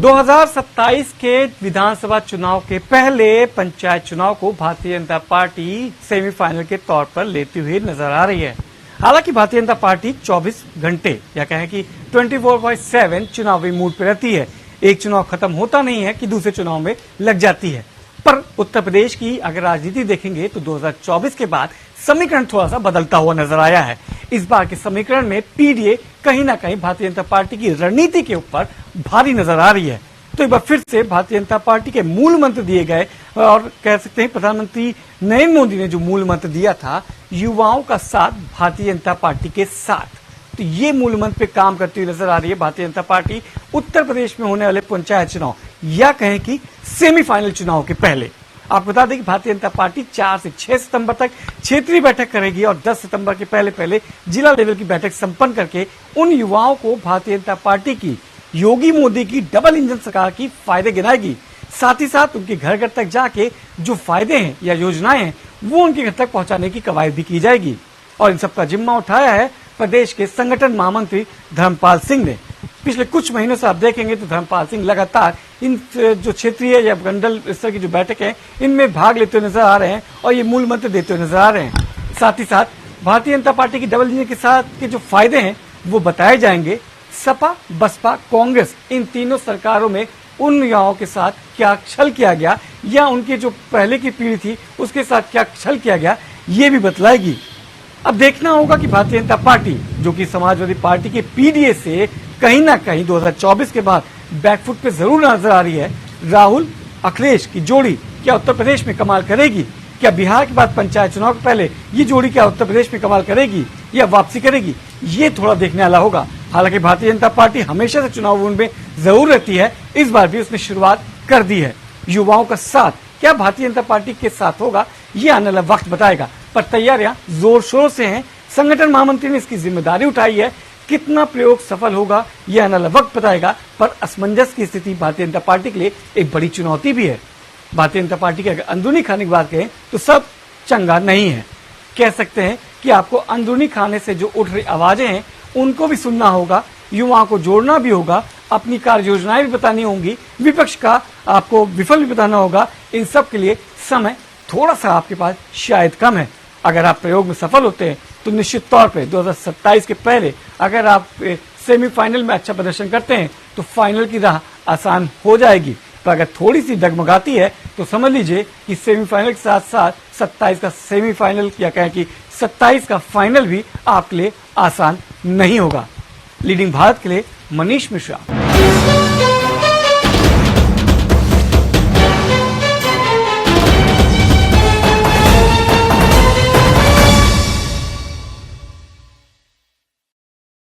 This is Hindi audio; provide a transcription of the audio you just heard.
2027 के विधानसभा चुनाव के पहले पंचायत चुनाव को भारतीय जनता पार्टी सेमीफाइनल के तौर पर लेती हुई नजर आ रही है। हालांकि भारतीय जनता पार्टी 24 घंटे या कहें कि 24/7 चुनावी मूड पर रहती है। एक चुनाव खत्म होता नहीं है कि दूसरे चुनाव में लग जाती है। पर उत्तर प्रदेश की अगर राजनीति देखेंगे तो 2024 के बाद समीकरण थोड़ा सा बदलता हुआ नजर आया है। इस बार के समीकरण में पीडीए कहीं ना कहीं भारतीय जनता पार्टी की रणनीति के ऊपर भारी नजर आ रही है। तो एक बार फिर से भारतीय जनता पार्टी के मूल मंत्र दिए गए और कह सकते हैं प्रधानमंत्री नरेंद्र मोदी ने जो मूल मंत्र दिया था, युवाओं का साथ भारतीय जनता पार्टी के साथ, तो ये मूल मंत्र पे काम करती हुई नजर आ रही है भारतीय जनता पार्टी उत्तर प्रदेश में होने वाले पंचायत चुनाव या कहें कि सेमीफाइनल चुनाव के पहले। आपको बता दें कि भारतीय जनता पार्टी 4 से 6 सितंबर तक क्षेत्रीय बैठक करेगी और 10 सितंबर के पहले जिला लेवल की बैठक संपन्न करके उन युवाओं को भारतीय जनता पार्टी की योगी मोदी की डबल इंजन सरकार की फायदे गिनाएगी। साथ ही साथ उनके घर घर तक जाके जो फायदे हैं या योजनाएं हैं वो उनके घर तक पहुंचाने की कवायद भी की जाएगी। और इन सबका जिम्मा उठाया है प्रदेश के संगठन महामंत्री धर्मपाल सिंह ने। पिछले कुछ महीनों से आप देखेंगे तो धर्मपाल सिंह लगातार इन जो क्षेत्रीय या मंडल स्तर की जो बैठक है इनमें भाग लेते हुए नजर आ रहे हैं और ये मूल मंत्र देते हुए नजर आ रहे हैं। साथ ही साथ भारतीय जनता पार्टी की डबल इंजन के साथ के जो फायदे हैं वो बताए जाएंगे। सपा, बसपा, कांग्रेस इन तीनों सरकारों में उन युवाओं के साथ क्या छल किया गया या उनकी जो पहले की पीढ़ी थी उसके साथ क्या छल किया गया, ये भी बतलाएगी। अब देखना होगा कि भारतीय जनता पार्टी जो कि समाजवादी पार्टी के पीडीए से कहीं ना कहीं 2024 के बाद बैकफुट पे जरूर नजर आ रही है। राहुल अखिलेश की जोड़ी क्या उत्तर प्रदेश में कमाल करेगी? क्या बिहार के बाद पंचायत चुनाव के पहले ये जोड़ी क्या उत्तर प्रदेश में कमाल करेगी या वापसी करेगी? ये थोड़ा देखने वाला होगा। हालांकि भारतीय जनता पार्टी हमेशा से चुनाव मूड में जरूर रहती है, इस बार भी उसने शुरुआत कर दी है। युवाओं का साथ क्या भारतीय जनता पार्टी के साथ होगा, ये आने वाला वक्त बताएगा। पर तैयारियां जोर शोर से हैं। संगठन महामंत्री ने इसकी जिम्मेदारी उठाई है। कितना प्रयोग सफल होगा यह आने वाला वक्त बताएगा। पर असमंजस की स्थिति भारतीय जनता पार्टी के लिए एक बड़ी चुनौती भी है। भारतीय जनता पार्टी के अगर अंदरूनी खाने की बात करें तो सब चंगा नहीं है। कह सकते हैं कि आपको अंदरूनी खाने से जो उठ रही आवाजें हैं उनको भी सुनना होगा, युवाओं को जोड़ना भी होगा, अपनी कार्य योजनाएं भी बतानी होंगी, विपक्ष का आपको विफल भी बताना होगा। इन सब के लिए समय थोड़ा सा आपके पास शायद कम है। अगर आप प्रयोग में सफल होते हैं तो निश्चित तौर पे 2027 के पहले अगर आप सेमीफाइनल में अच्छा प्रदर्शन करते हैं तो फाइनल की राह आसान हो जाएगी। पर अगर थोड़ी सी डगमगाती है तो समझ लीजिए कि सेमीफाइनल के साथ साथ 27 का सेमीफाइनल या कहें कि 27 का फाइनल भी आपके लिए आसान नहीं होगा। लीडिंग भारत के लिए मनीष मिश्रा।